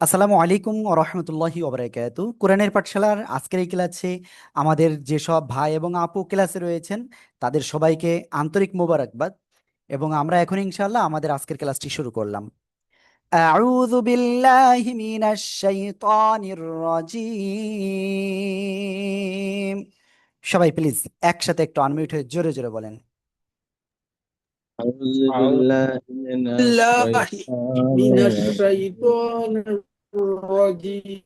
আসসালামু আলাইকুম ওয়া রাহমাতুল্লাহি ওয়া বারাকাতু। কোরআনের পাঠশালার আজকের এই ক্লাসে আমাদের যেসব ভাই এবং আপু ক্লাসে রয়েছেন তাদের সবাইকে আন্তরিক মোবারকবাদ। এবং আমরা এখন ইনশাআল্লাহ আমাদের আজকের ক্লাসটি শুরু করলাম। আউযু বিল্লাহি মিনাশ শাইতানির রাজীম। সবাই প্লিজ একসাথে একটু আনমিউট হয়ে জোরে জোরে বলেন। أعوذ أعوذ بالله من بالله الشيطان من الرجيم الشيطان الرجيم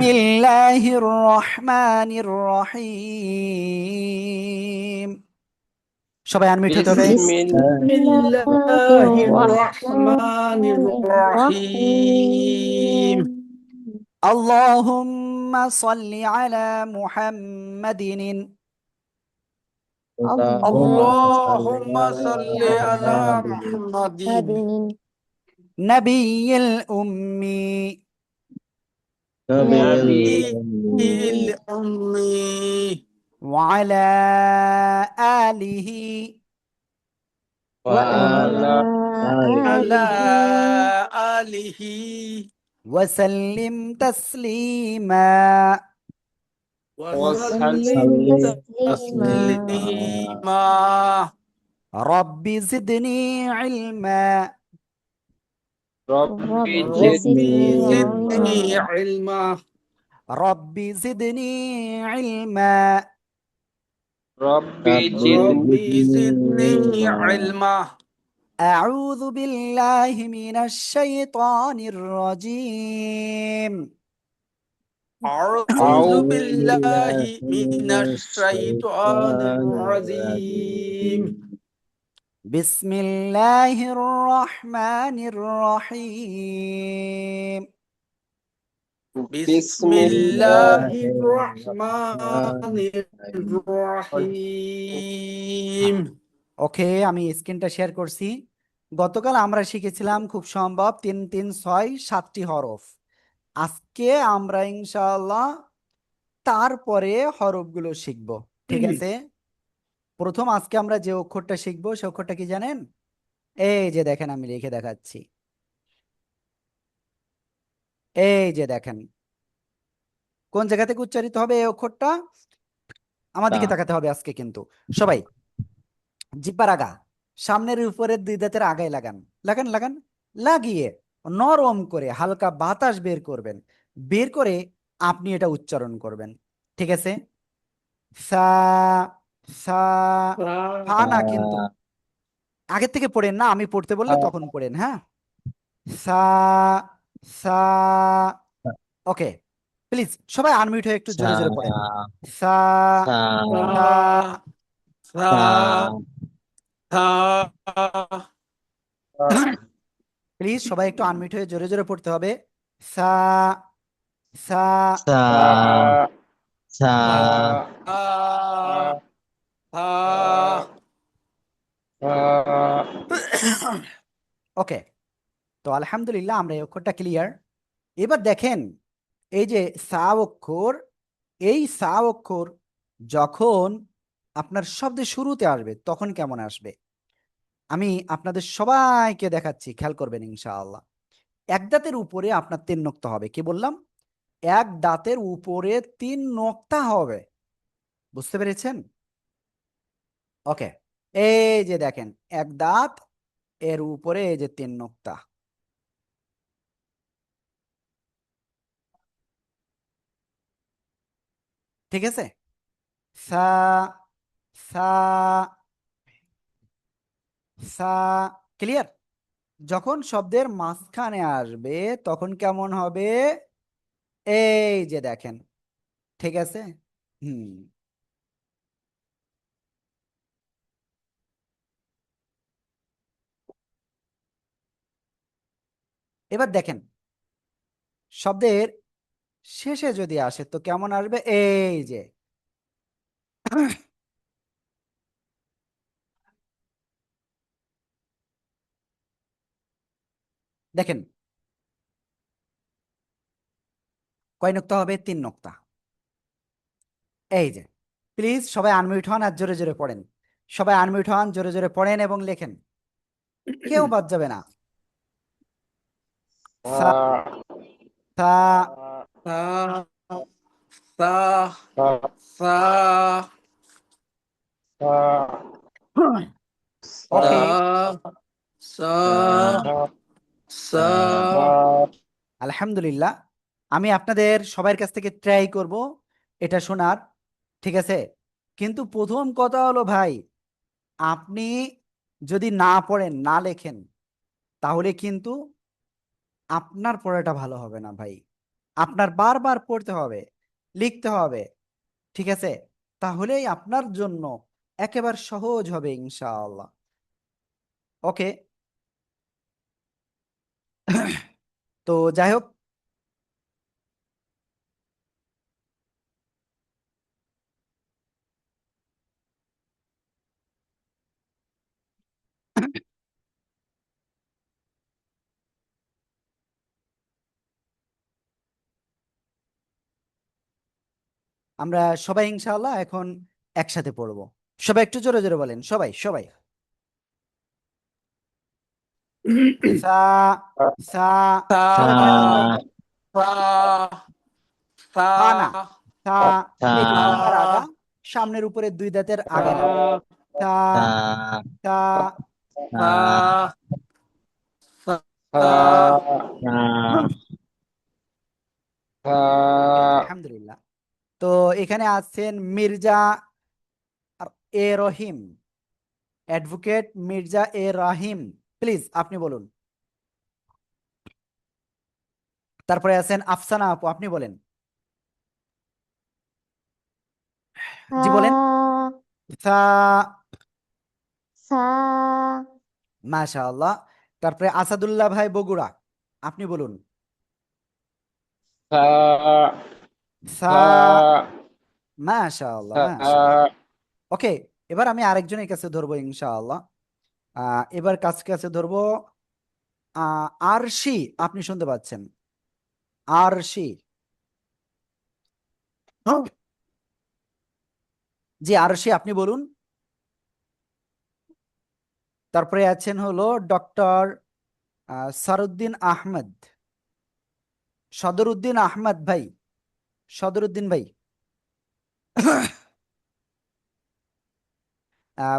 বিসমিল্লাহির রহমানির রহিম। সবাই আনমিউট হতে হবে। بسم الله الله الرحمن الرحمن الرحيم الرحيم. اللهم صل على محمد اللهم صل اللهم على صل على محمد محمد نبي الأمي نبي نبي الأمي الأمي وعلى آله وعلى وعلى آله آله وسلم تسليما. وسلم وسلم تسليما. تسليما رب زدني علما رب رب زدني زدني زدني علما. علما رب زدني علما. ربي زدني زدني علما. علما أعوذ بالله من الشيطان الرجيم. أعوذ بالله من الشيطان الرجيم بسم الله الرحمن الرحيم. بسم الله الرحمن الرحيم ওকে, আমি স্ক্রিনটা শেয়ার করছি। গতকাল আমরা শিখেছিলাম খুব সম্ভব 3 3 6 7টি হরফ। আজকে আমরা ইনশাআল্লাহ তারপরে হরফগুলো শিখব। ঠিক আছে, প্রথম আজকে আমরা যে অক্ষরটা শিখবো সে অক্ষরটা কি জানেন? এই যে দেখেন, আমি লিখে দেখাচ্ছি। এই যে দেখেন, কোন জায়গা থেকে উচ্চারিত হবে এই অক্ষরটা? আমার দিকে তা তাকাতে হবে আজকে কিন্তু। সবাই জিহ্বার আগা, সামনের উপরের 2 দাঁতের আগায় লাগান, লাগান লাগান, লাগিয়ে নরম করে হালকা বাতাস বের করবেন। বের করে আপনি এটা উচ্চারণ করবেন। ঠিক আছে? সা, সা, ফা না কিন্তু, আগের থেকে পড়েন না, আমি পড়তে বললে তখন পড়েন। হ্যাঁ, সা, সা। ওকে, প্লিজ সবাই আনমিউট হয়ে একটু সা জোরে জোরে পড়েন। সা, সা সা। सा सा প্লিজ সবাই একটু আনমিউট হয়ে জোরে জোরে পড়তে হবে। সা, সা। সা সা ওকে, তো আলহামদুলিল্লাহ আমরা এই অক্ষরটা ক্লিয়ার। এবার দেখেন, এই যে সা অক্ষর, এই সা অক্ষর যখন আপনার শব্দের শুরুতে আসবে তখন কেমন আসবে আমি আপনাদের সবাইকে দেখাচ্ছি, খেয়াল করবেন ইনশাআল্লাহ। এক দাঁতের উপরে আপনার 3 নোক্তা হবে। কি বললাম? এক দাঁতের উপরে 3 নোক্তা হবে। বুঝতে পেরেছেন? ওকে, এই যে দেখেন, এক দাঁত, এর উপরে এই যে 3 নোক্তা। ঠিক আছে? সা, সা, সা। ক্লিয়ার? যখন শব্দের মাঝখানে আসবে তখন কেমন হবে? এই যে দেখেন। ঠিক আছে? হুম, এবার দেখেন, শব্দের শেষে যদি আসে তো কেমন আসবে? এই যে দেখেন, কয় নোক্তা হবে? 3 নোক্তা। এই যে, প্লিজ সবাই আনমিউট হন আর জোরে জোরে পড়েন। সবাই আনমিউট হন, জোরে জোরে পড়েন এবং লেখেন, কেউ বাদ যাবে না। সা সা সা সা সা ওকে সা সা আলহামদুলিল্লাহ আমি আপনাদের সবার কাছ থেকে ট্রাই করব এটা শোনার, ঠিক আছে? কিন্তু প্রথম কথা হলো ভাই, আপনি যদি না পড়েন না লেখেন তাহলে কিন্তু আপনার পড়াটা ভালো হবে না ভাই। আপনার বারবার পড়তে হবে, লিখতে হবে, ঠিক আছে? তাহলেই আপনার জন্য একেবারে সহজ হবে ইনশাআল্লাহ। ওকে। তো যাই হোক, আমরা সবাই ইনশাআল্লাহ এখন একসাথে পড়বো। সবাই একটু জোরে জোরে বলেন, সবাই সবাই। সা সা সা সবাই খেয়াল করবেন। সা সা সা না, সা। সা এই যে জিহ্বার আগা সামনের উপরে দুই দাঁতের আগায় লাগে। সা সা সা সা সা সা ওকে, আলহামদুলিল্লাহ। তো এখানে আছেন Mirza A Rahim, advocate Mirza A Rahim, please আপনি বলুন। তারপরে আছেন আফসানা আপু, আপনি বলেন। জি বলেন। সা সা মাশাআল্লাহ। তারপরে আসাদুল্লাহ ভাই বগুড়া, আপনি বলুন। সা মাশাআল্লাহ মাশাআল্লাহ। ওকে, এবার আমি আরেকজনের কাছে ধরবো ইনশাআল্লাহ। এবার কাছে কাছে ধরবো আরশি, আপনি শুনতে পাচ্ছেন? আরশি, জি আরশি আপনি বলুন। তারপরে আছেন হলো ডক্টর সারুদ্দিন আহমেদ, সদরুদ্দিন আহমেদ ভাই, সদরুদ্দিন ভাই।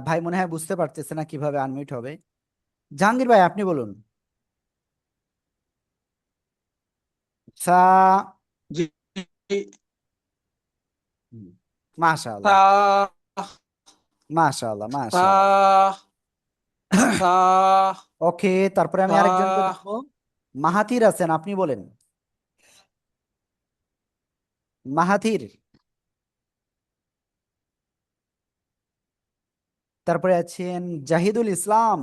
ভাই মনে হয় বুঝতে পারতেছে না কিভাবে আনমিউট হবে। জাহাঙ্গীর ভাই আপনি বলুন। সা জি মাশাআল্লাহ সা মাশাআল্লাহ সা মাশাআল্লাহ। সা ওকে, তারপরে আমি সা আরেকজনকে দেখবো। মাহাথির আছেন, আপনি বলেন। মাহাথির। তারপরে আছেন জাহিদুল ইসলাম,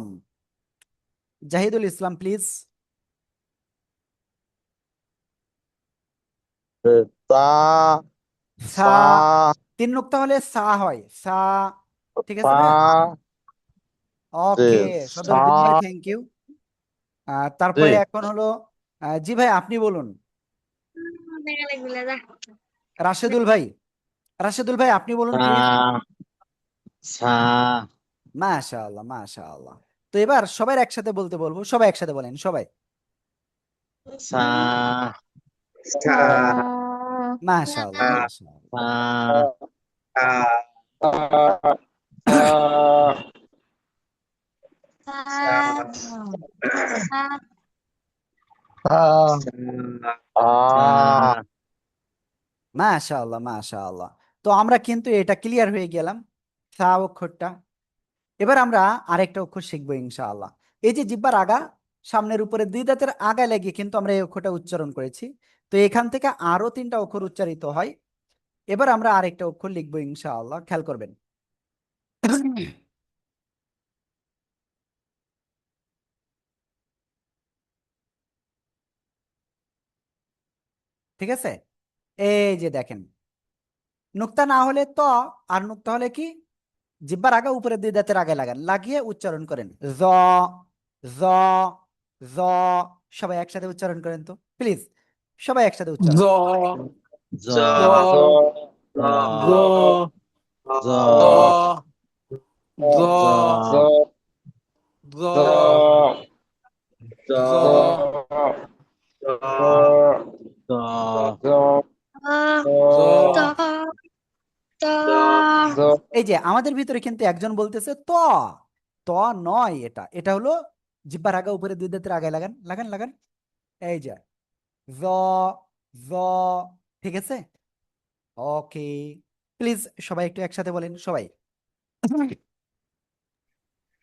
জাহিদুল ইসলাম প্লিজ। সা সা, সা তিন নুক্তা হলে সা হয়, সা, ঠিক আছে সা ভাইয়া? জি ওকে, সা সদরুদ্দিন ভাই থ্যাংক ইউ। জি তারপরে এখন হলো জি ভাই আপনি বলুন। রাশেদুল ভাই, রাশেদুল ভাই আপনি বলুন প্লিজ। সা সা মাশাআল্লাহ মাশাআল্লাহ। তো এবার সবাই একসাথে বলতে বলবো, সবাই একসাথে বলেন সবাই। সা সা মাশাআল্লাহ মাশাআল্লাহ। সা সা মাশাআল্লাহ মাশাআল্লাহ। তো আমরা কিন্তু এটা ক্লিয়ার হয়ে গেলাম, সা অক্ষরটা। এবার আমরা আরেকটা অক্ষর শিখবো ইনশাআল্লাহ। এই যে জিহ্বার আগা সামনের উপরে দুই দাঁতের আগা লাগিয়ে কিন্তু আমরা এই অক্ষরটা উচ্চারণ করেছি। তো এখান থেকে আরো তিনটা অক্ষর উচ্চারিত হয়। এবার আমরা আরেকটা অক্ষর লিখবো ইনশাআল্লাহ, খেয়াল করবেন। ঠিক আছে, এই যে দেখেন, নুক্তা না হলে ত, আর নুক্তা হলে কি, জিহ্বার আগা উপরে দুই দাঁতের আগে লাগান, লাগিয়ে উচ্চারণ করেন জ জ জ। সবাই একসাথে উচ্চারণ করেন তো প্লিজ, সবাই একসাথে উচ্চারণ। জ জ জ জ জ জ জ জ জ জ জ জ এই যে আমাদের ভিতরে কিন্তু একজন বলতেছে ত ত নয়, এটা এটা হলো জিহ্বার আগা উপরে দুই দাঁতের আগায় লাগান লাগান লাগান, এই যে জ জ, ঠিক আছে। ওকে, প্লিজ সবাই একটু একসাথে বলেন, সবাই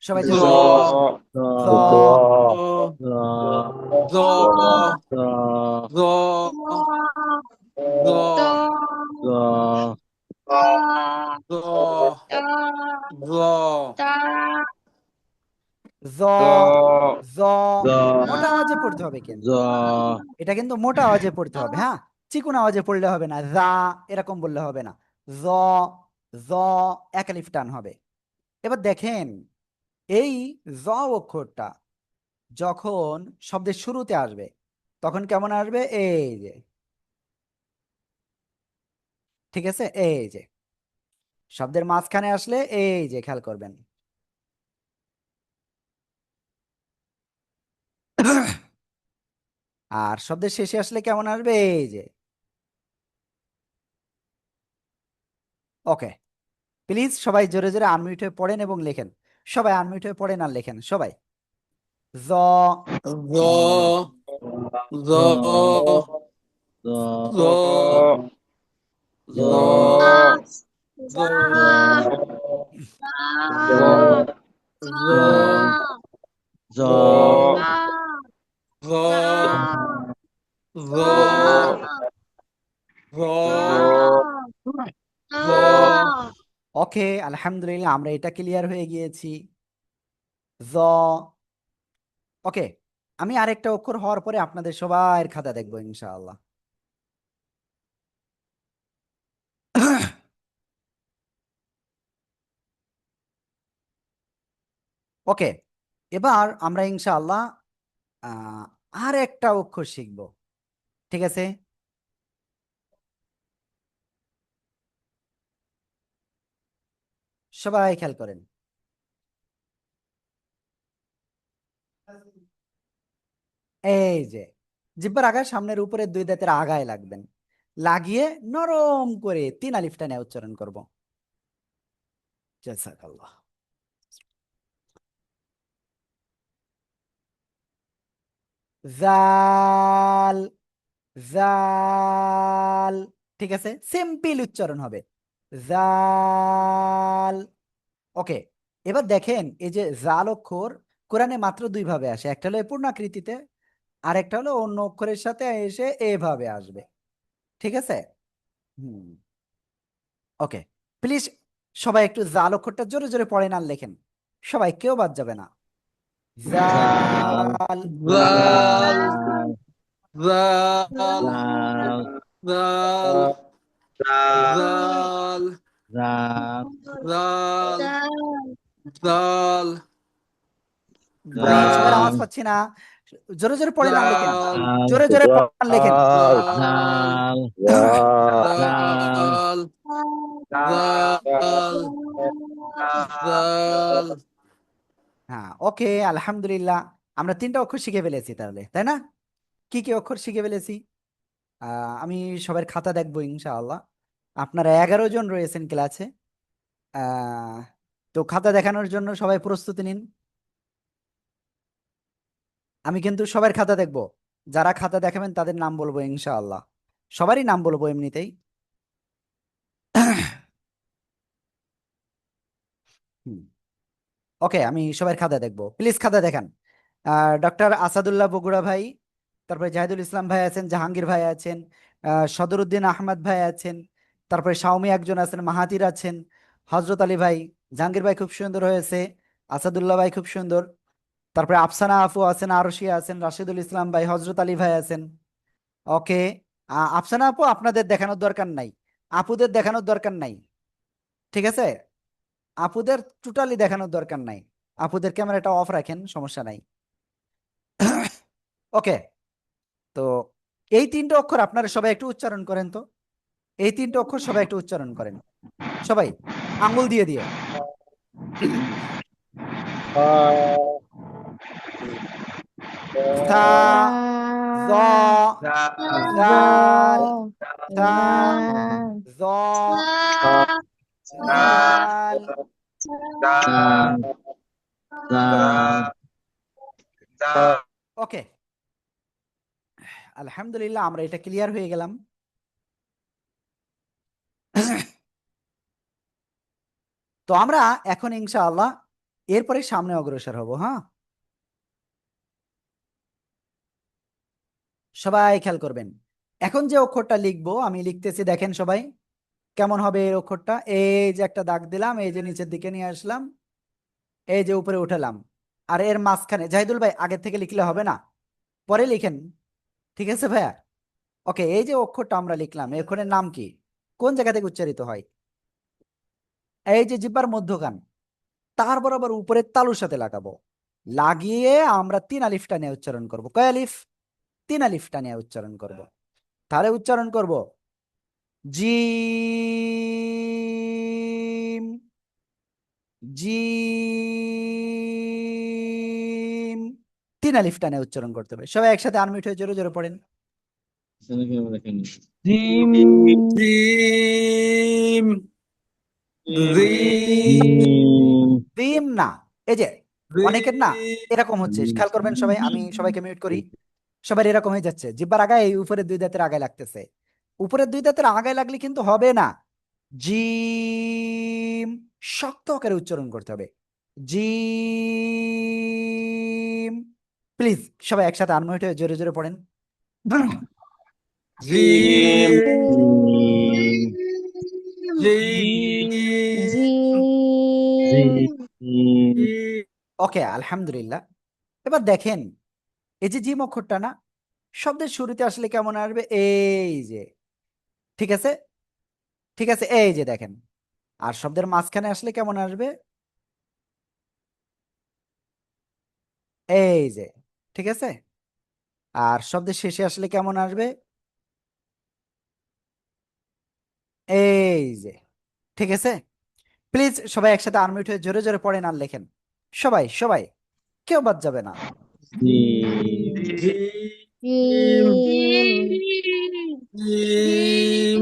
সবাই জ জোরে জ জ জ জ জ জ জ জ জ জ, জ মোটা আওয়াজে পড়তে হবে কিন্তু, এটা কিন্তু মোটা আওয়াজে পড়তে হবে, হ্যাঁ, চিকন আওয়াজে পড়লে হবে না, যা এরকম বললে হবে না, জ জ, এক আলিফ টান হবে। এবার দেখেন এই জ অক্ষরটা যখন শব্দের শুরুতে আসবে তখন কেমন আসবে, এই যে, ঠিক আছে, এই যে শব্দের মাঝখানে আসলে এই যে খেয়াল করবেন। আর শব্দের শেষে আসলে কেমন আসবে, এই যে। ওকে, প্লিজ সবাই জোরে জোরে আনমিউট হয়ে পড়েন এবং লেখেন, সবাই আনমিউট হয়ে পড়েন আর লেখেন সবাই। জ জ জ জ জ জ জ জ জ জ জ জ ওকে, আলহামদুলিল্লাহ আমরা এটা ক্লিয়ার হয়ে গিয়েছি, জ। ওকে, আমি আরেকটা অক্ষর হওয়ার পরে আপনাদের সবার খাতা দেখবো ইনশাআল্লাহ। ওকে, এবার আমরা ইনশাআল্লাহ আর একটা অক্ষর শিখব, ঠিক আছে। সবাই খেয়াল করেন, এই যে জিহ্বার আগায় সামনের উপরে দুই দাঁতের আগায় লাগবেন, লাগিয়ে নরম করে তিন আলিফ টানে উচ্চারণ করব। জাযাকাল্লাহ। জাল জাল, ঠিক আছে, সিম্পল উচ্চারণ হবে, জাল। ওকে, এবার দেখেন এই যে জাল অক্ষর কোরআনে মাত্র দুই ভাবে আসে, একটা হলো পূর্ণাকৃতিতে আর একটা হলো অন্য অক্ষরের সাথে এসে এভাবে আসবে, ঠিক আছে। হুম, ওকে, প্লিজ সবাই একটু জাল অক্ষরটা জোরে জোরে পড়েন আর লেখেন, সবাই কেউ বাদ যাবে না। জাল জাল জাল জাল জাল জাল জাল আমি সবার আওয়াজ জাল পাচ্ছি না, জোরে জোরে পড়েন আর লেখেন, জাল জোরে জোরে পড়েন আর লেখেন। জাল জাল জাল জাল হ্যাঁ, ওকে, আলহামদুলিল্লাহ আমরা তিনটা অক্ষর শিখে ফেলেছি তাহলে, তাই না? কি কি অক্ষর শিখে ফেলেছি? আমি সবার খাতা দেখবো ইনশাআল্লাহ। আপনারা 11 জন রয়েছেন ক্লাসে, আহ, তো খাতা দেখানোর জন্য সবাই প্রস্তুতি নিন। আমি কিন্তু সবার খাতা দেখবো, যারা খাতা দেখাবেন তাদের নাম বলবো ইনশাআল্লাহ, সবারই নাম বলবো এমনিতেই। হুম, ওকে, আমি সবার খাতা দেখবো, প্লিজ খাতা দেখান। ডক্টর আসাদুল্লাহ বগুড়া ভাই, তারপরে জাহিদুল ইসলাম ভাই আছেন, জাহাঙ্গীর ভাই আছেন, সদরুদ্দিন আহমদ ভাই আছেন, তারপরে শাওমি একজন আছেন, মাহাতির আছেন, হজরত আলী ভাই, জাহাঙ্গীর ভাই খুব সুন্দর হয়েছে, আসাদুল্লাহ ভাই খুব সুন্দর, তারপরে আফসানা আফু আছেন, আরশিয়া আছেন, রাশিদুল ইসলাম ভাই, হজরত আলী ভাই আছেন। ওকে, আফসানা আপু আপনাদের দেখানোর দরকার নাই, আপুদের দেখানোর দরকার নাই, ঠিক আছে, আপুদের টোটালি দেখানোর দরকার নাই, আপুদের ক্যামেরাটা অফ রাখেন, সমস্যা নাই। ওকে, তো এই তিনটে অক্ষর আপনারা সবাই একটু উচ্চারণ করেন তো, এই তিনটে অক্ষর সবাই একটু উচ্চারণ করেন, সবাই আঙ্গুল দিয়ে দিয়ে। সা, জ, জাল, তা, জ, জাল, জাল জাল জাল ওকে আলহামদুলিল্লাহ আমরা এটা ক্লিয়ার হয়ে গেলাম। তো আমরা এখন ইনশাআল্লাহ এরপরে সামনে অগ্রসর হব। হ্যাঁ, সবাই খেয়াল করবেন। এখন যে অক্ষরটা লিখবো আমি লিখতেছি, দেখেন সবাই কেমন হবে এই অক্ষরটা। এই যে একটা দাগ দিলাম, এই যে নিচের দিকে নিয়ে আসলাম, এই যে উপরে উঠালাম, আর এর মাঝখানে জাহিদুল ভাই আগের থেকে লিখলে হবে না, পরে লিখেন, ঠিক আছে ভাইয়া? ওকে, এই যে অক্ষরটা আমরা লিখলাম, এই অক্ষরের নাম কি, কোন জায়গা থেকে উচ্চারিত হয়? এই যে জিহ্বার মধ্যখান, তার বরাবর উপরের তালুর সাথে লাগাবো, লাগিয়ে আমরা 3 আলিফটা নিয়ে উচ্চারণ করব। কয় আলিফ? 3 আলিফটা নিয়ে উচ্চারণ করব। তাহলে উচ্চারণ করব জিম, জিম, 3 আলিফটা নিয়ে উচ্চারণ করতে হবে। সবাই একসাথে আনমিউট হয়ে জোরে জোরে পড়েন। জিম জিম জিম জিম না, এই যে অনেকের না এরকম হচ্ছে, খেয়াল করবেন সবাই, আমি সবাইকে মিউট করি। সবার এরকম হয়ে যাচ্ছে, জিহ্বার আগায় এই উপরের 2 দাঁতের আগায় লাগতেছে। উপরের 2 দাঁতের আগায় লাগলে কিন্তু হবে না। জিম, শক্ত আকারে উচ্চারণ করতে হবে, জিম। প্লিজ সবাই একসাথে আনমিউট হয়ে জোরে জোরে পড়েন। জিম জিম জিম জিম ওকে আলহামদুলিল্লাহ। এবার দেখেন এই যে জিম অক্ষরটা না, শব্দের শুরুতে আসলে কেমন আসবে? এই যে, ঠিক আছে, ঠিক আছে, এই যে দেখেন। আর শব্দের মাঝখানে আসলে কেমন আসবে? এই যে, ঠিক আছে। আর শব্দের শেষে আসলে কেমন আসবে? এই যে, ঠিক আছে। প্লিজ সবাই একসাথে আনমিউট হয়ে জোরে জোরে পড়েন আর লেখেন। সবাই সবাই, কেউ বাদ যাবে না। জিম জিম জিম জিম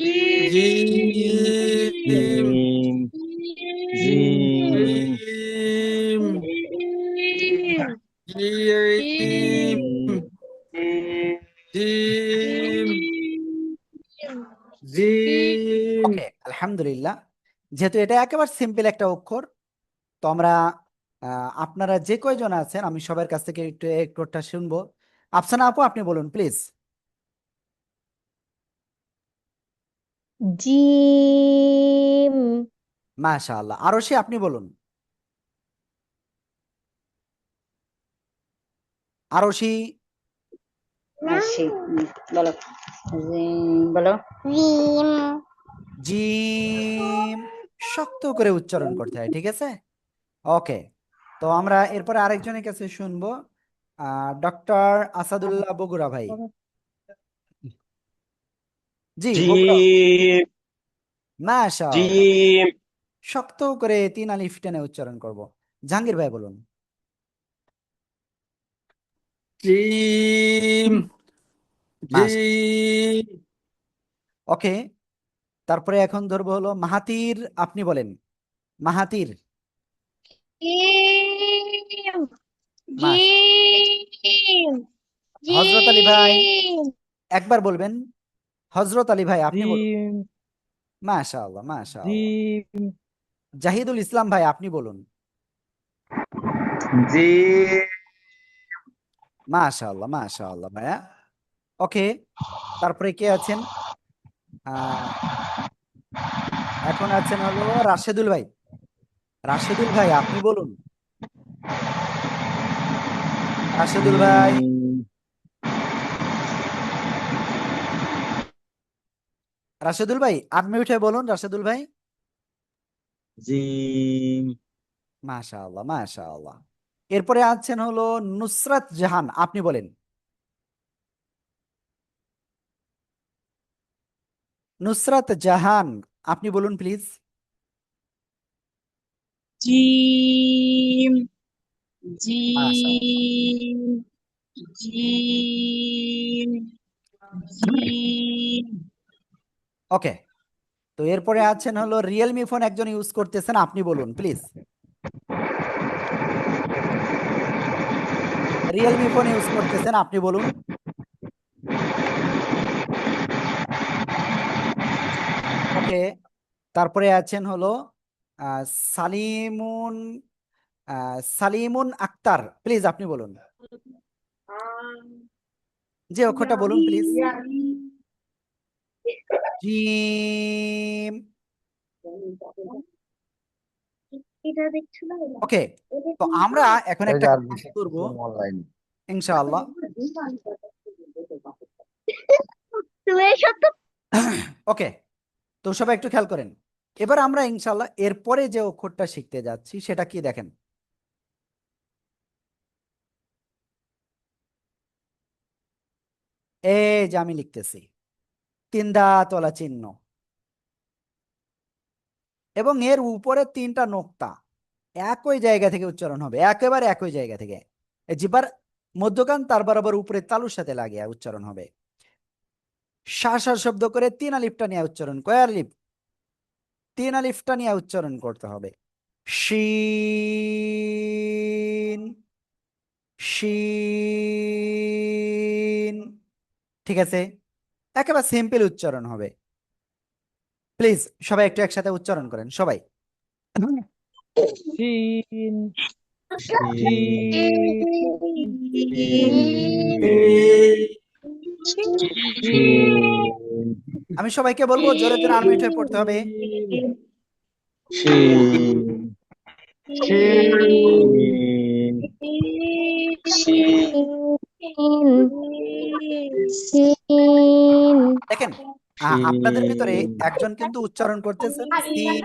জিম জিম জিম জিম ওকে আলহামদুলিল্লাহ। যেহেতু এটা একেবারে সিম্পল একটা অক্ষর, তো আমরা আপনারা যে কয়জন আছেন আমি সবার কাছ থেকে একটু একটুটা শুনবো। আফসানা আপু আপনি বলুন প্লিজ। জিম মাশাআল্লাহ। আরশি আপনি বলুন। আরশি, আসি বলো বলো জিম জিম, শক্ত করে উচ্চারণ করতে হয়, ঠিক আছে। ওকে, তো আমরা এরপরে আরেকজনের কাছে শুনবো, ডক্টর আসাদুল্লাহ বগুড়া ভাই। জি বগুড়া, জিম মাশাআল্লাহ, জিম শক্ত করে 3 আলিফ টেনে উচ্চারণ করব। জাহাঙ্গীর ভাই বলুন। জিম মাশ জিম ওকে, তারপরে এখন ধরবো হলো মাহাতির, আপনি বলেন মাহাতির। জিম মাশ জিম হজরত আলী ভাই জিম একবার বলবেন। হজরত আলী ভাই আপনি বলুন। জিম মাশাআল্লাহ মাশাআল্লাহ। জিম জাহিদুল ইসলাম ভাই আপনি বলুন। জিম মাশাআল্লাহ মাশাআল্লাহ ভাইয়া। ওকে, তারপরে কে আছেন? আহ এখন আছেন হলো রাশেদুল ভাই। রাশেদুল ভাই আপনি বলুন। রাশেদুল ভাই, রাশেদুল ভাই আনমিউট হয়ে বলুন রাশেদুল ভাই। জিম মাশাআল্লাহ মাশাআল্লাহ। এরপরে আছেন হলো নুসরাত জাহান, আপনি বলেন। নুসরাত জাহান আপনি বলুন প্লিজ। জিম মাশাআল্লাহ জিম জিম জিম ওকে, তো এরপরে আছেন হলো রিয়েলমি ফোন একজন ইউজ করতেছেন, আপনি বলুন প্লিজ। রিয়েলমি ফোন ইউজ করতেছেন, আপনি বলুন। ওকে, তারপরে আছেন হলো আহ, সালিমুন সালিমুন আক্তার, প্লিজ আপনি বলুন। যে অক্ষরটা বলুন প্লিজ। জিম। এটা দেখছো না ওকে, তো আমরা এখন একটা কাজ করব অনলাইন ইনশাআল্লাহ। তুমি এসব তো ওকে, তো সবাই একটু খেয়াল করেন। এবার আমরা ইনশাআল্লাহ এরপরে যে অক্ষরটা শিখতে যাচ্ছি সেটা কি দেখেন। এই যে আমি লিখতেছি তিন দাঁতওয়ালা চিহ্ন এবং এর উপরে তিনটা নোক্তা, একই জায়গা থেকে উচ্চারণ হবে, একেবারে একই জায়গা থেকে। এই জিহ্বার মধ্যখান তার বরাবর উপরে তালুর সাথে লাগিয়ে উচ্চারণ হবে। সা সা শব্দ করে তিন আলিফটা নিয়ে উচ্চারণ, কয় আলিফ? তিন আলিফটা নিয়ে উচ্চারণ করতে হবে। শিন শিন, ঠিক আছে? একেবারে সিম্পল উচ্চারণ হবে। প্লিজ সবাই একটু একসাথে উচ্চারণ করেন সবাই। জিম আমি সবাইকে বলবো জোরে জোরে আনমিউট হয়ে পড়তে হবে। দেখেন, আপনাদের ভিতরে একজন কিন্তু উচ্চারণ করতেছেন সিন,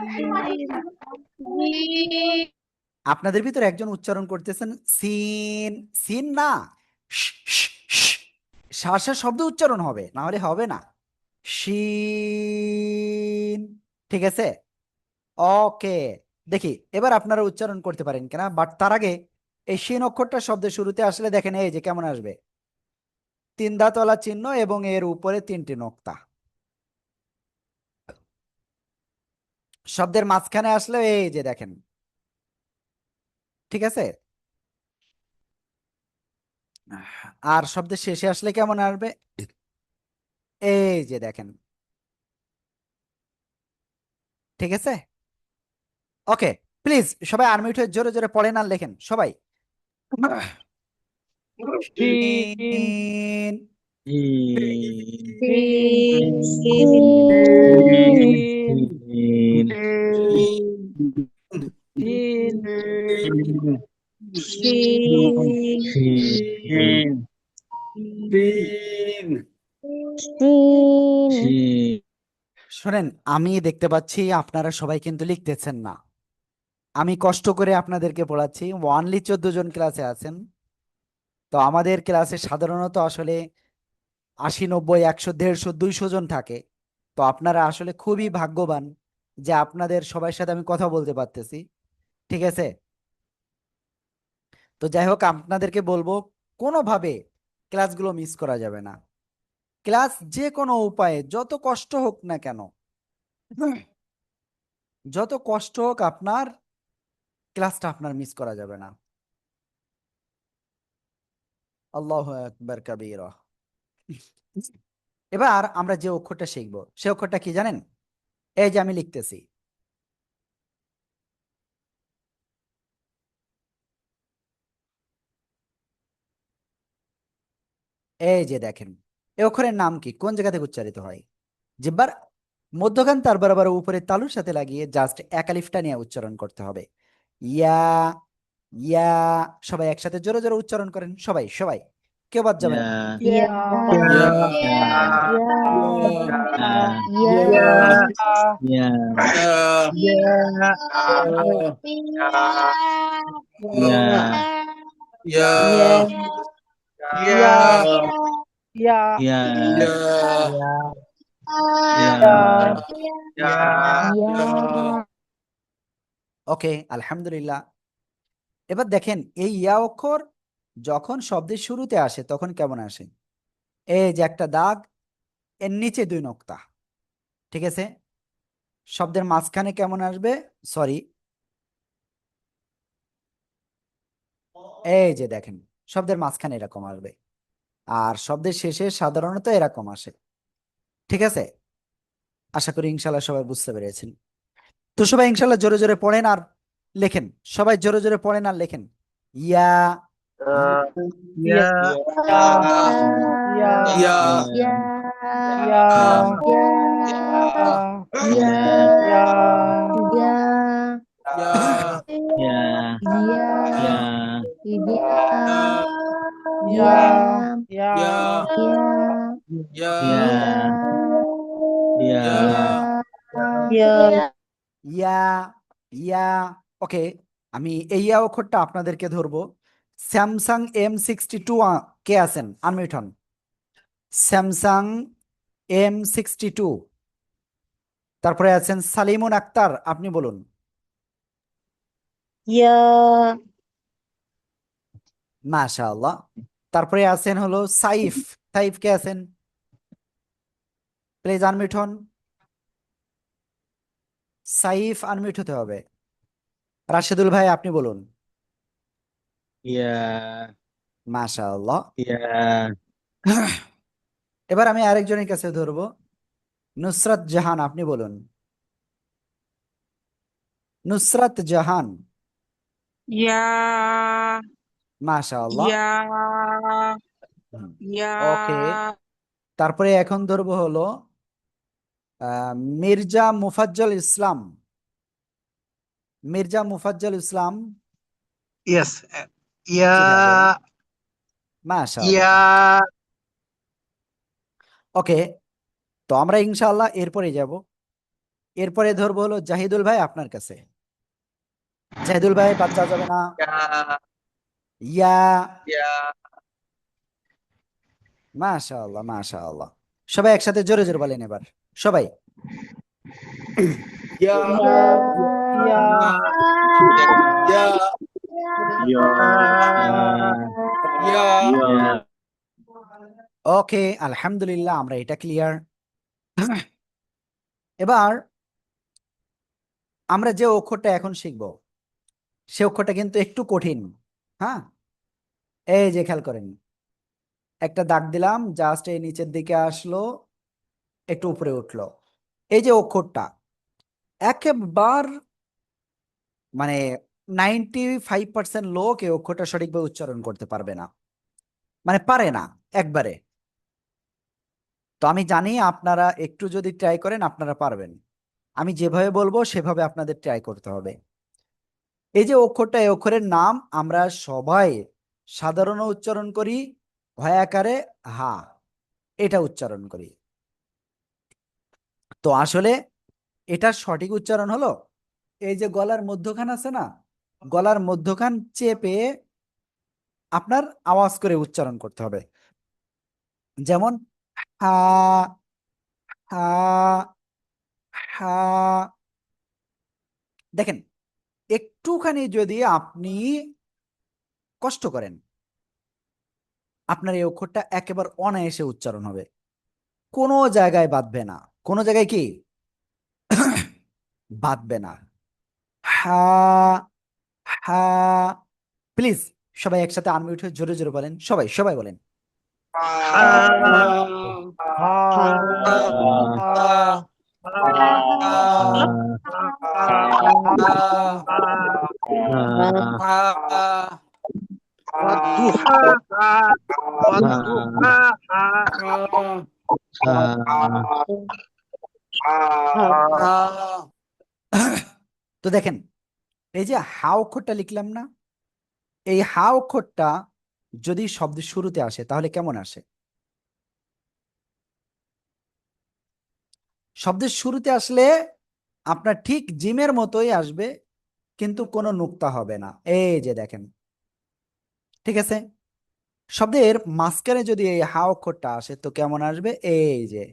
আপনাদের ভিতরে একজন উচ্চারণ করতেছেন সিন, সিন না, শ্বাসের শব্দ উচ্চারণ হবে, না হলে হবে না। শিন, ঠিক আছে? ওকে, দেখি এবার আপনারা উচ্চারণ করতে পারেন কিনা, বাট তার আগে এই শিন অক্ষরটা শব্দের শুরুতে আসলে দেখেন এই যে কেমন আসবে, তিন দাঁতওয়ালা চিহ্ন এবং এর উপরে তিনটি নোক্তা। শব্দের মাঝখানে আসলে এই যে দেখেন, ঠিক আছে? আর শব্দের শেষে আসলে কেমন আসবে, এই যে দেখেন, ঠিক আছে? ওকে, প্লিজ সবাই আনমিউট হয়ে জোরে জোরে পড়েন আর লেখেন সবাই। শিন, শোনেন, আমি দেখতে পাচ্ছি আপনারা সবাই কিন্তু লিখতেছেন না। আমি কষ্ট করে আপনাদেরকে পড়াচ্ছি, ওয়ানলি 14 জন ক্লাসে আছেন। তো আমাদের ক্লাসে সাধারণত আসলে 80, 90, 100, 150, 200 জন থাকে। তো আপনারা আসলে খুবই ভাগ্যবান যে আপনাদের সবার সাথে আমি কথা বলতে পারতেছি, ঠিক আছে? তো যাই হোক, আপনাদেরকে বলবো কোনোভাবে ক্লাসগুলো মিস করা যাবে না। ক্লাস যে কোনো উপায়ে যত কষ্ট হোক না কেন, যত কষ্ট হোক আপনার ক্লাসটা আপনার মিস করা যাবে না। আল্লাহু আকবার কাবীরা। এবার আমরা যে অক্ষরটা শিখব সে অক্ষরটা কি জানেন? এই যে আমি লিখতেছি, এই যে দেখেন, এই অক্ষরের নাম কি, কোন জায়গা থেকে উচ্চারিত হয়? জিহ্বার মধ্যখান তার বরাবর উপরে তালুর সাথে লাগিয়ে জাস্ট এক আলিফটা নিয়ে উচ্চারণ করতে হবে। ইয়া ইয়া, সবাই একসাথে জোরে জোরে উচ্চারণ করেন, সবাই সবাই, কেউ বাদ যাবে না। ওকে, আলহামদুলিল্লাহ। এবার দেখেন এই ইয়া অক্ষর যখন শব্দের শুরুতে আসে তখন কেমন আসে? এই যে একটা দাগ, এর নিচে দুই নোক্তা, ঠিক আছে? শব্দের মাঝখানে কেমন আসবে? সরি, এই যে দেখেন, শব্দের মাঝখানে এরকম আসবে, আর শব্দের শেষে সাধারণত এরকম আসে, ঠিক আছে? আশা করি ইনশাল্লাহ সবাই বুঝতে পেরেছেন। তো সবাই ইনশাল্লাহ জোরে জোরে পড়েন আর লেখেন, সবাই জোরে জোরে পড়েন আর লেখেন। ইয়া, ইয়া ইয়া ইয়া ইয়া ইয়া ইয়া ইয়া ইয়া ইয়া ইয়া, ইয়া। ওকে, আমি এই ইয়া অক্ষরটা আপনাদেরকে ধরবো। স্যামসাং M62 কে আছেন? আনমিউট হন। Samsung M62। তারপরে আছেন সালিমুন আক্তার, আপনি বলুন। মাশাআল্লাহ। তারপরে আছেন হলো সাইফ। সাইফ কে আছেন? প্লিজ আনমিউট হন। সাইফ আনমিউট হতে হবে। রাশেদুল ভাই, আপনি বলুন। ইয়া মাশাআল্লাহ। ইয়া এবার আমি আরেকজনের কাছে ধরবো। নুসরাত জাহান, আপনি বলুন। নুসরাত জাহান। ইয়া মাশাআল্লাহ। ইয়া হুম, ইয়া ওকে। তারপরে এখন ধরবো হলো মির্জা মুফাজ্জল ইসলাম। মির্জা মুফাজ্জল ইসলাম। ইয়েস ইয়া জি ভাই বলুন। ইয়া মাশাআল্লাহ। ওকে, তো আমরা ইনশাআল্লাহ এরপরে যাব। এরপরে ধরবো হলো জাহিদুল ভাই, আপনার কাছে। জাহিদুল ভাই, বাদ যাওয়া যাবে না। ইয়া। ইয়া মাশাআল্লাহ, মাশাআল্লাহ। সবাই একসাথে জোরে জোরে বলেন এবার, সবাই। ইয়া ইয়া ইয়া ইয়া ওকে, আলহামদুলিল্লাহ, আমরা এটা ক্লিয়ার। এবার আমরা যে অক্ষরটা এখন শিখব, সে অক্ষরটা কিন্তু একটু কঠিন। হ্যাঁ, এই যে খেয়াল করেন, একটা দাগ দিলাম, জাস্ট এই নিচের দিকে আসলো, একটু উপরে উঠলো। এই যে অক্ষরটা একেবার মানে 95% লোক এই অক্ষরটা সঠিকভাবে উচ্চারণ করতে পারবে না, মানে পারে না একবারে। তো আমি জানি আপনারা একটু যদি ট্রাই করেন আপনারা পারবেন। আমি যেভাবে বলবো সেভাবে আপনাদের ট্রাই করতে হবে। এই যে অক্ষরটা, এই অক্ষরের নাম আমরা সবাই সাধারণ উচ্চারণ করি, ভয়াকারে হা, এটা উচ্চারণ করি। তো আসলে এটার সঠিক উচ্চারণ হলো, এই যে গলার মধ্যখান আছে না, গলার মধ্যখান চেপে আপনার আওয়াজ করে উচ্চারণ করতে হবে। যেমন হা, হা, হা। দেখেন, একটুখানি যদি আপনি কষ্ট করেন, আপনার এই অক্ষরটা একেবারে অনায়াসে উচ্চারণ হবে, কোনো জায়গায় বাঁধবে না। কোনো জায়গায় কি বাঁধবে না। হা, হা। প্লিজ সবাই একসাথে আনমিউট হয়ে জোরে জোরে বলেন, সবাই সবাই বলেন। তো দেখেন, এই যে হা অক্ষরটা লিখলাম না, এই হা অক্ষরটা যদি শব্দের শুরুতে আসে তাহলে কেমন আসে? শব্দের শুরুতে আসলে আপনার ঠিক জিমের মতোই আসবে, কিন্তু কোনো নুক্তা হবে না। এই যে দেখেন, ঠিক আছে? শব্দের মাঝখানে যদি এই হা অক্ষরটা আসে তো কেমন আসবে? এই যে।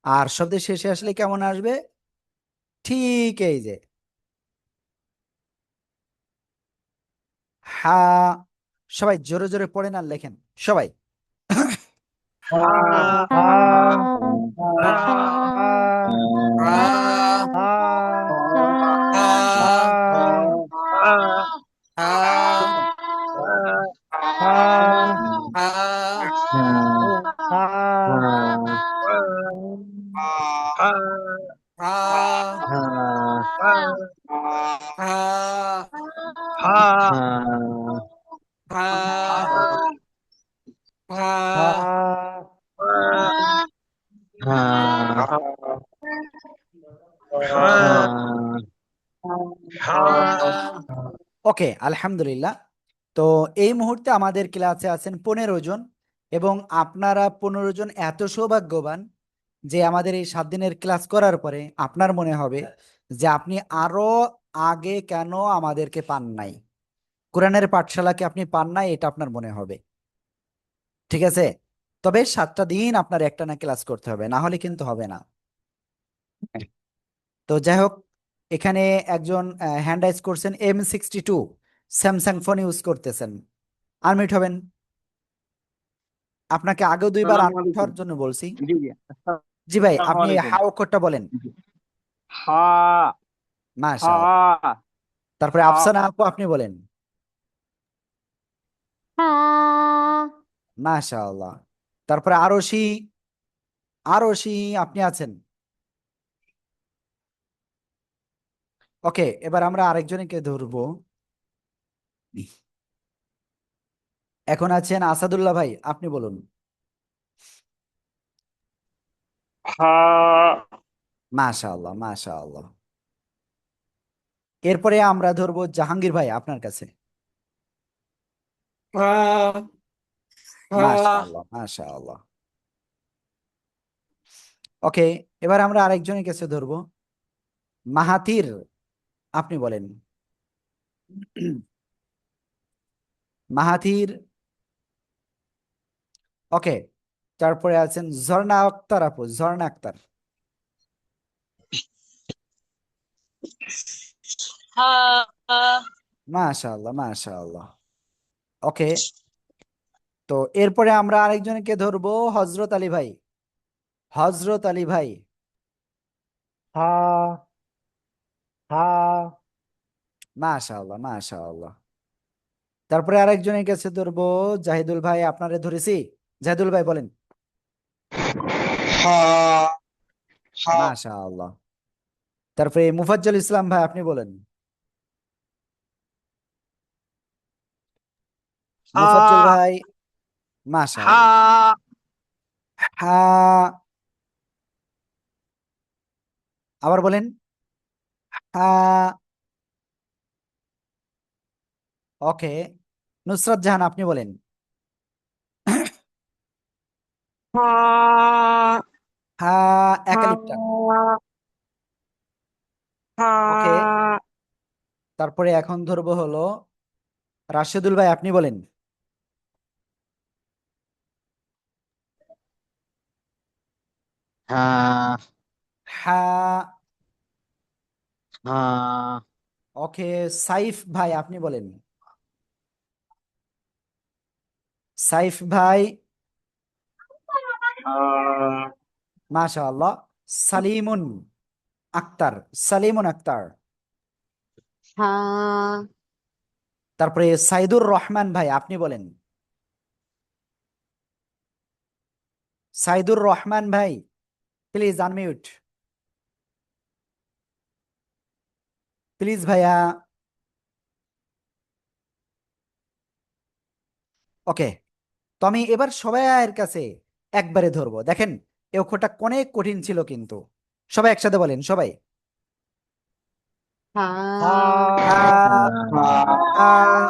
আর শব্দের শেষে আসলে কেমন আসবে? ঠিক এই যে হা, সবাই জোরে জোরে পড়েন আর লেখেন সবাই। ওকে, আলহামদুলিল্লাহ। তো এই মুহূর্তে আমাদের ক্লাসে আছেন 15 জন, এবং আপনারা 15 জন এত সৌভাগ্যবান যে আমাদের এই 7 দিনের ক্লাস করার পরে আপনার মনে হবে যে আপনি আরো আগে কেন আমাদেরকে পান নাই, কোরআনের পাঠশালাকে আপনি পান নাই, এটা আপনার মনে হবে। ঠিক আছে? তবে 7টা দিন আপনার একটানা ক্লাস করতে হবে, না হলে কিন্তু হবে না। তো যাই হোক, এখানে একজন হ্যান্ড রাইজ করছেন, M62 স্যামসাং ফোন ইউজ করতেছেন, আনমিউট হবেন। আপনাকে আগেও 2বার আনমিউট হওয়ার জন্য বলছি। জি জি। জি ভাই, আসসালামু আপনি আলাইকুম। হা অক্ষরটা বলেন। হা মাশাআল্লাহ। হা তারপরে হা আফসানা আপু আপনি বলেন। মাশাআল্লাহ। তারপরে আরশি, আরশি আপনি আছেন। ওকে, এবার আমরা আরেকজনকে ধরবো। এখন আছেন আসাদুল্লাহ ভাই, আপনি বলুন। হা মাশাআল্লাহ, মাশাআল্লাহ। এরপরে আমরা ধরবো জাহাঙ্গীর ভাই, আপনার কাছে। মাশাআল্লাহ, মাশাআল্লাহ। ওকে, এবার আমরা আরেকজনের কাছে ধরবো, মাহাথির, আপনি বলেন। মাহাথির। ওকে, তারপরে আছেন ঝর্ণা আক্তার আপু, ঝর্ণা আক্তার। মাশাআল্লাহ, মাশাআল্লাহ। ওকে, তো এরপরে আমরা আরেকজনকে ধরবো, হজরত আলী ভাই, হজরত আলী ভাই। হা হা মাশাআল্লাহ, মাশাআল্লাহ। তারপরে আরেকজনের কাছে ধরবো, জাহিদুল ভাই, আপনারে ধরেছি। জাহিদুল ভাই বলেন। হা হা মাশাআল্লাহ। তারপরে মুফাজ্জল ইসলাম ভাই, আপনি বলেন। মুফাজ্জল ভাই। হা মাশাআল্লাহ। হ্যাঁ, আবার বলেন। হ্যাঁ। ওকে, নুসরাত জাহান আপনি বলেন। হ্যাঁ, একালিপটার। ওকে, তারপরে এখন ধরবো হলো রাশেদুল ভাই, আপনি বলেন। হা হ্যাঁ। হা ওকে, সাইফ ভাই, আপনি বলেন। সাইফ ভাই। মাশাআল্লাহ। সালিমুন আক্তার, সালিমুন আক্তার। তারপরে সাইদুর রহমান ভাই, আপনি বলেন। সাইদুর রহমান ভাই, প্লিজ আনমিউট, প্লিজ ভাইয়া। ওকে, তো আমি এবার সবাইয়ের কাছে একবারে ধরবো। দেখেন, এই অক্ষরটা অনেক কঠিন ছিল, কিন্তু সবাই একসাথে বলেন, সবাই। আ- আ-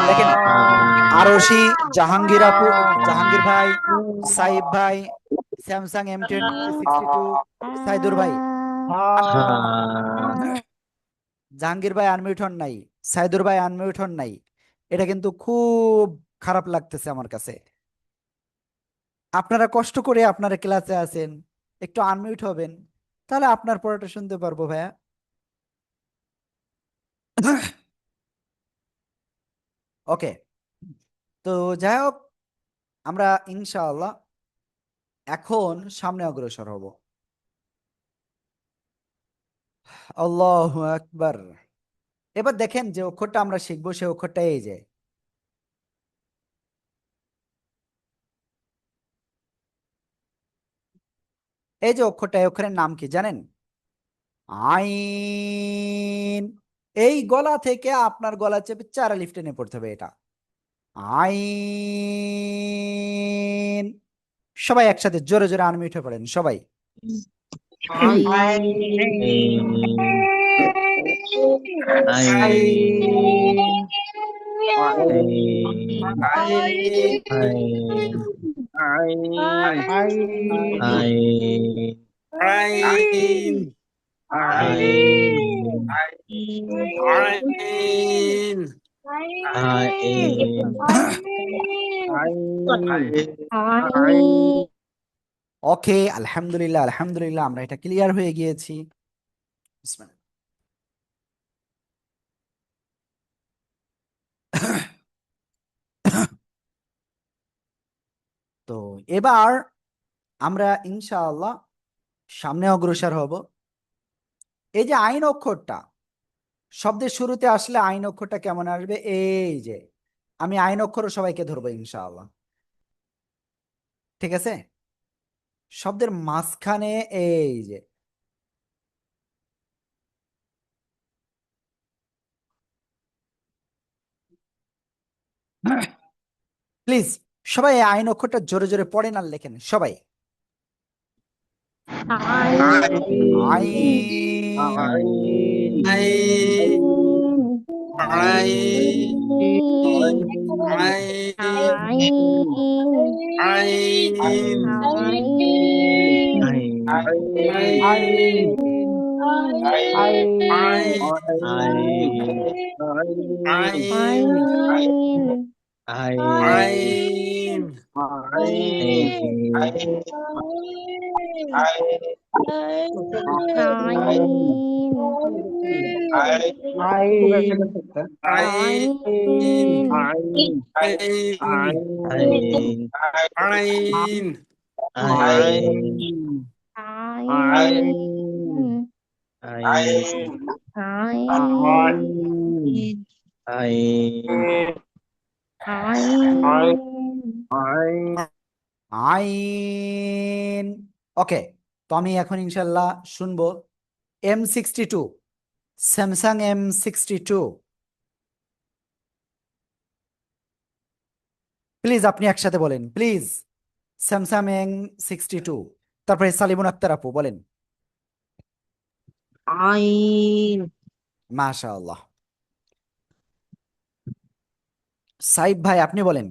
দেখেন, আরশি, জাহাঙ্গীর আপু, জাহাঙ্গীর ভাই, সাইব ভাই, স্যামসাং M62, সাইদুর ভাই আনমিউট হন। জাহাঙ্গীর ভাই আনমিউট হন নাই, সাইদুর ভাই আনমিউট হন নাই। এটা কিন্তু খুব খারাপ লাগতেছে আমার কাছে। আপনারা কষ্ট করে আপনারা ক্লাসে আছেন, একটু আনমিউট হবেন, তাহলে আপনার পড়াটা শুনতে পারবো ভাইয়া। ওকে, তো যাই হোক, আমরা ইনশাআল্লাহ এখন সামনে অগ্রসর হব। আল্লাহু আকবার। এবার দেখেন যে অক্ষরটা আমরা শিখবো, সে অক্ষরটা এই যে, এই যে অক্ষরটা, এই অক্ষরের নাম কি জানেন? আইন। এই গলা থেকে আপনার গলা চেপে 4 আলিফ টেনে পড়তে হবে, এটা আইন। সবাই একসাথে জোরে জোরে আনমিউট হয়ে পড়েন সবাই। ওকে, আলহামদুলিল্লাহ আলহামদুলিল্লাহ, আমরা এটা ক্লিয়ার হয়ে গিয়েছি। বিসমিল্লাহ। তো এবার আমরা ইনশাআল্লাহ সামনে অগ্রসর হব। এই যে আইন অক্ষরটা, শব্দের শুরুতে আসলে আইন অক্ষরটা কেমন আসবে? এই যে আমি আইন অক্ষর সবাইকে ধরবো ইনশাআল্লাহ, ঠিক আছে? শব্দের মাঝখানে এই যে, প্লিজ সবাই এই আইন অক্ষরটা জোরে জোরে পড়েন আর লেখেন সবাই। আইন। ওকে, তো আমি এখন ইনশাল্লাহ শুনবো M62, স্যামসাং M62। প্লিজ আপনি একসাথে বলেন প্লিজ, স্যামসাং M62। তারপরে সালিমুন আক্তার আপু বলেন। আইন। মাশাআল্লাহ। সাইদ ভাই আপনি বলেন।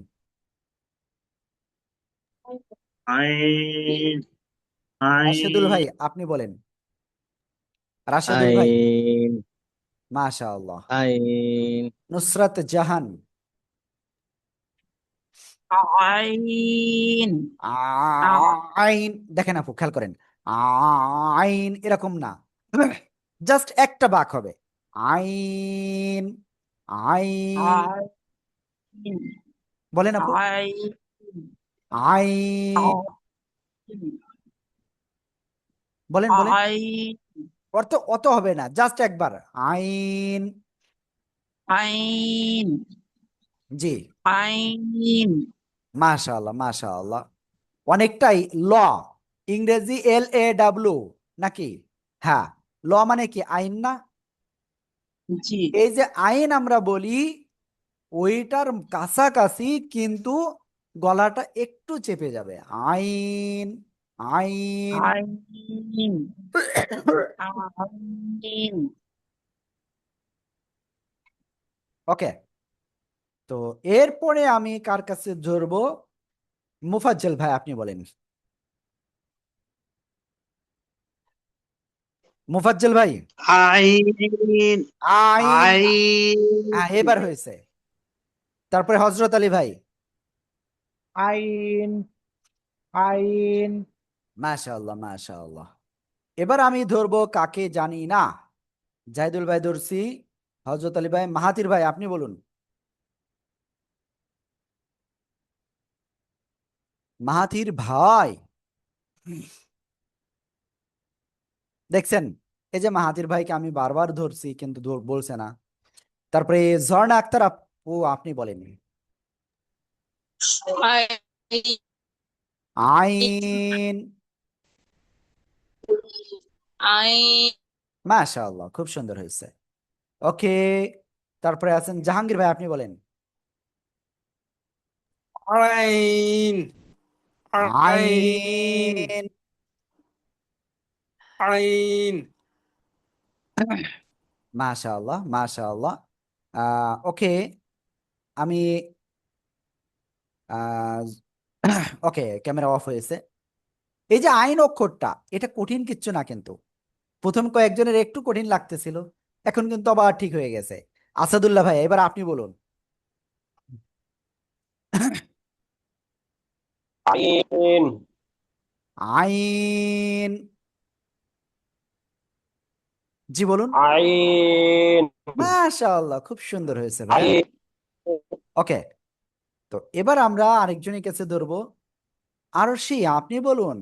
রাশেদুল ভাই আপনি বলেন। রাশেদুল ভাই, মাশাআল্লাহ। নুসরাত জাহান। আইন। আইন। দেখেন আপু, খেয়াল করেন, আইন এরকম না, জাস্ট একটা বাক হবে, আইন আইন। বলেন আপু। আইন। বলেন বলেন। অর্থ অত হবে না, জাস্ট একবার আইন। আইন। জি, আইন। মাশাআল্লাহ মাশাআল্লাহ। অনেকটাই ল, ইংরেজি LAW নাকি? হ্যাঁ, ল মানে কি? আইন না? জি। এই যে আইন আমরা বলি, ওইটার কাছাকাছি, কিন্তু গলাটা একটু চেপে যাবে, আইন আইন। আইন। আইন। ওকে, তো এরপরে আমি কার কাছে ধরবো? মুফাজ্জল ভাই আপনি বলেন। মুফাজ্জল ভাই। আইন আইন। আইন হ্যাঁ, এবার হয়েছে। তারপরে হজরত আলী ভাই। আইন আইন মাশাআল্লাহ মাশাআল্লাহ। এবার আমি ধরবো কাকে জানি না। জাহিদুল ভাই ধরছি, হযরত আলী ভাই, মাহাতির ভাই আপনি বলুন। মাহাতির ভাই, দেখছেন, এই যে মাহাতির ভাইকে আমি বারবার ধরছি কিন্তু বলছে না। তারপরে ঝর্ণা আক্তার আপু আপনি বলেন। আইন। আইন মাশাআল্লাহ, খুব সুন্দর হয়েছে। ওকে, তারপরে আছেন জাহাঙ্গীর ভাই, আপনি বলেন। আইন আইন আইন। আইন মাশাআল্লাহ মাশাআল্লাহ। ওকে, আমি ওকে, ক্যামেরা অফ হয়েছে। এই যে আইন অক্ষরটা, এটা কঠিন কিচ্ছু না কিন্তু। প্রথম কয়েকজনের একটু কঠিন লাগতেছিল, এখন কিন্তু আবার ঠিক হয়ে গেছে। আসাদুল্লাহ ভাই, এবার আপনি বলুন। আইন আইন। জি বলুন। আইন মাশাআল্লাহ, খুব সুন্দর হয়েছে ভাইয়া। আইন ওকে, তো এবার আমরা আরেকজনের কাছে ধরবো। আরশি, আপনি বলুন।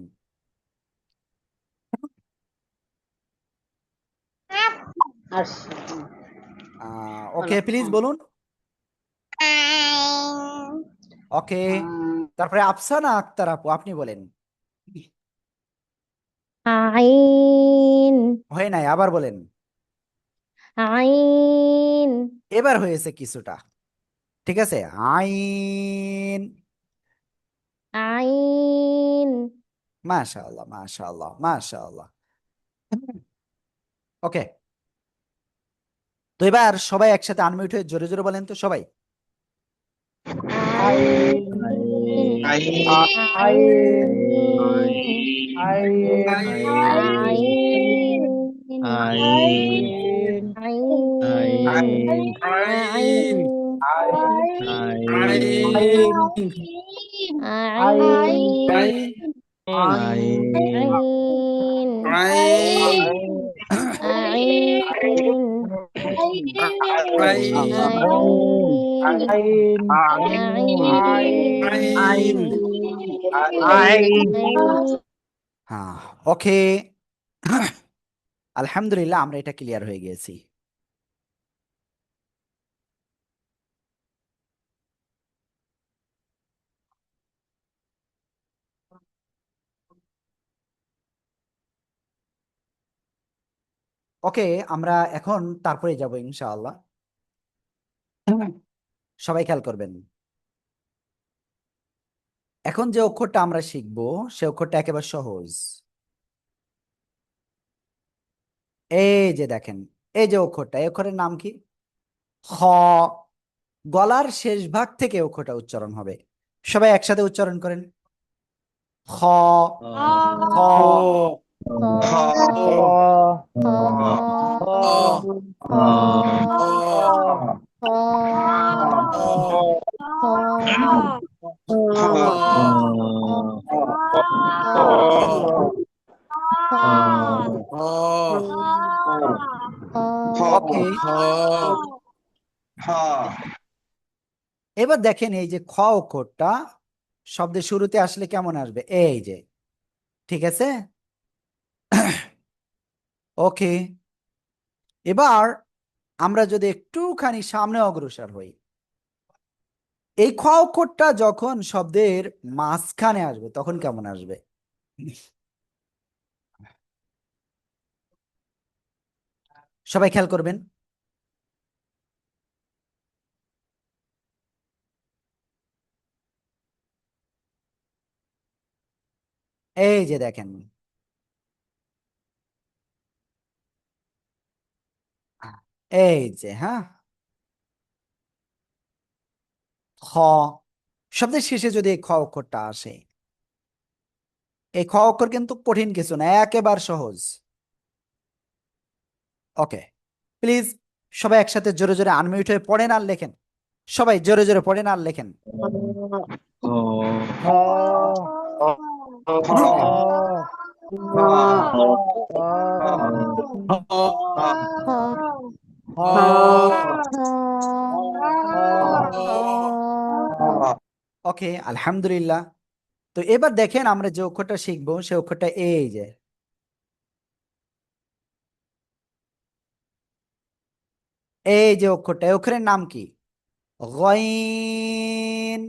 ওকে, প্লিজ বলুন। ওকে, তারপরে আফসানা আক্তার আপু আপনি বলেন। আইন হয় নাই, আবার বলেন। আইন এবার হয়েছে কিছুটা, ঠিক আছে। আইন। আইন মাশাআল্লাহ মাশাআল্লাহ মাশাআল্লাহ। ওকে, তো এবার সবাই একসাথে আনমিউট হয়ে জোরে জোরে বলেন তো সবাই। আইন আইন আইন আইন আইন আইন আইন আইন হ্যাঁ, ওকে। আলহামদুলিল্লাহ, আমরা এটা ক্লিয়ার হয়ে গেছি। ওকে, আমরা এখন তারপরে যাব ইনশাআল্লাহ। সবাই খেয়াল করবেন, এখন যে অক্ষরটা আমরা শিখব সে অক্ষরটা একেবারে সহজ। এই যে দেখেন, এই যে অক্ষরটা, এই অক্ষরের নাম কি? খ। গলার শেষ ভাগ থেকে অক্ষরটা উচ্চারণ হবে। সবাই একসাথে উচ্চারণ করেন। খ। খ। ওকে, এবার দেখেন এই যে খ অক্ষরটা শব্দের শুরুতে আসলে কেমন আসবে, এই যে, ঠিক আছে। ওকে, এবার আমরা যদি একটুখানি সামনে অগ্রসর হই, এই খ অক্ষরটা যখন শব্দের মাঝখানে আসবে তখন কেমন আসবে? সবাই খেয়াল করবেন। এই যে দেখেন, এই যে, হ্যাঁ, খ শব্দের শেষে যদি এই খ অক্ষরটা আসে, এই খ অক্ষর কিন্তু কঠিন কিছু না, একেবারে সহজ। ওকে, প্লিজ সবাই একসাথে জোরে জোরে আনমিউট হয়ে পড়েন আর লেখেন। সবাই জোরে জোরে পড়েন আর লেখেন। ওকে, আলহামদুলিল্লাহ। তো এবার দেখেন আমরা যে অক্ষরটা শিখবো সে অক্ষরটা এই যে অক্ষরটা, এই অক্ষরের নাম কি? গয়ন।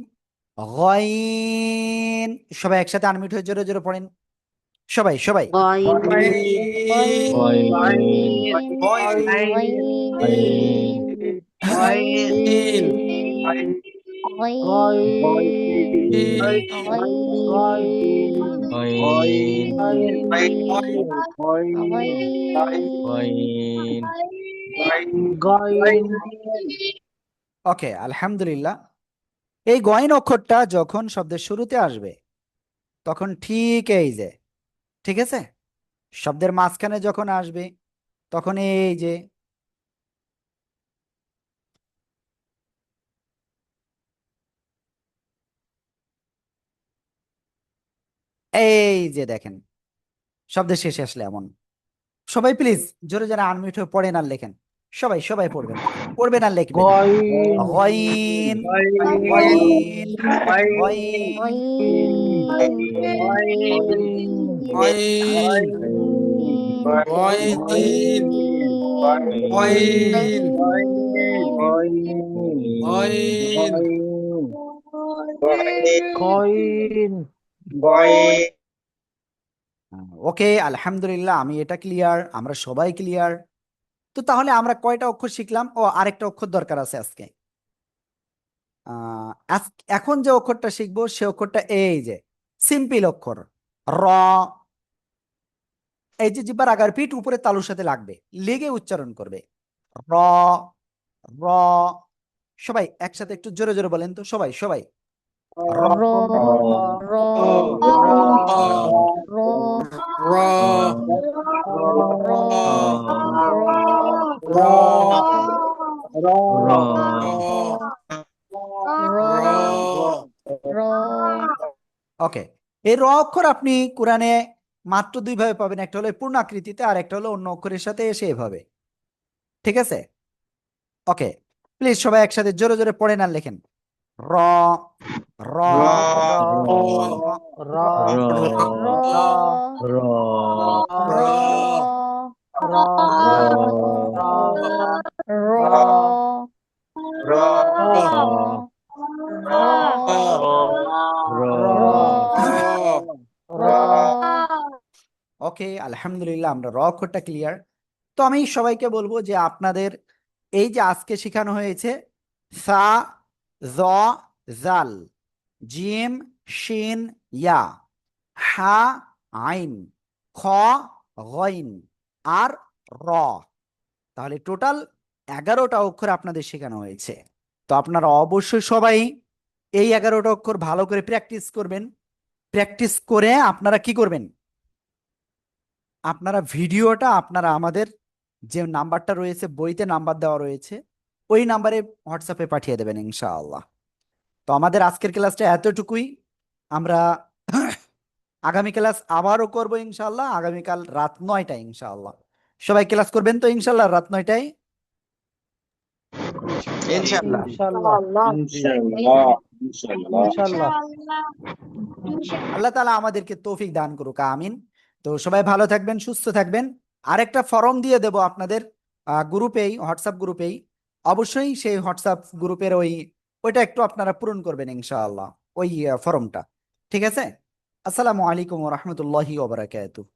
গয়ন। সবাই একসাথে আনমিউট হয়ে জোরে জোরে পড়েন। সবাই সবাই। গয়ন ওকে, আলহামদুলিল্লাহ। এই গয়ন অক্ষরটা যখন শব্দের শুরুতে আসবে তখন ঠিক এই যে, ঠিক আছে, শব্দের মাঝখানে যখন আসবে তখন এই যে দেখেন শব্দের শেষে আসলে এমন। সবাই প্লিজ জোরে জোরে আনমিউট হয়ে পড়েন আর লেখেন। সবাই সবাই পড়বেন, পড়বেন আর লিখবেন। গয়ন। গয়ন। ওকে, আলহামদুলিল্লাহ, আমি এটা ক্লিয়ার, আমরা সবাই ক্লিয়ার। তো তাহলে আমরা কয়টা অক্ষর শিখলাম? ও, আরেকটা অক্ষর দরকার আছে আজকে। এখন যে অক্ষরটা শিখবো সে অক্ষরটা এই যে সিম্পল অক্ষর র। এই যে জিহ্বার আগার পিঠ উপরে তালুর সাথে লাগবে, লেগে উচ্চারণ করবে র। র। সবাই একসাথে একটু জোরে জোরে বলেন তো, সবাই সবাই। র। ওকে, এই র অক্ষর আপনি কোরআনে মাত্র দুই ভাবে পাবেন, একটা হলো পূর্ণ আকৃতিতে আর একটা হলো অন্য অক্ষরের সাথে এসে এভাবে, ঠিক আছে? ওকে, প্লিজ সবাই একসাথে জোরে জোরে পড়েন আর লেখেন র। র। ওকে, আলহামদুলিল্লাহ, আমরা র অক্ষরটা ক্লিয়ার। তো আমি সবাইকে বলবো যে আপনাদের এই যে আজকে শেখানো হয়েছে সা, জ, জাল, জিম, শিন, ইয়া, হা, আইন, খ, গইন আর র, তাহলে টোটাল 11টা অক্ষর আপনাদের শেখানো হয়েছে। তো আপনারা অবশ্যই সবাই এই 11টা অক্ষর ভালো করে প্র্যাকটিস করবেন। প্র্যাকটিস করে আপনারা কি করবেন? আপনারা ভিডিওটা আপনারা আমাদের যে নাম্বারটা রয়েছে, বইতে নাম্বার দেওয়া রয়েছে, ওই নাম্বারে হোয়াটসঅ্যাপে পাঠিয়ে দেবেন ইনশাআল্লাহ। তো আমাদের আজকের ক্লাসটা এতটুকুই। আমরা আগামী ক্লাস আবারও করব ইনশাআল্লাহ, আগামীকাল রাত 9টায় ইনশাআল্লাহ। সবাই ক্লাস করবেন তো ইনশাআল্লাহ রাত 9টায়? আল্লাহ তাআলা আমাদেরকে তৌফিক দান করুক, আমিন। তো সবাই ভালো থাকবেন, সুস্থ থাকবেন। আরেকটা ফর্ম দিয়ে দেব আপনাদের গ্রুপেই, হোয়াটসঅ্যাপ গ্রুপেই। অবশ্যই সেই হোয়াটসঅ্যাপ গ্রুপের ওইটা একটু আপনারা পূরণ করবেন ইনশাআল্লাহ, ওই ফর্মটা, ঠিক আছে? আসসালামু আলাইকুম ওয়া রাহমাতুল্লাহি ওয়া বারাকাতুহু।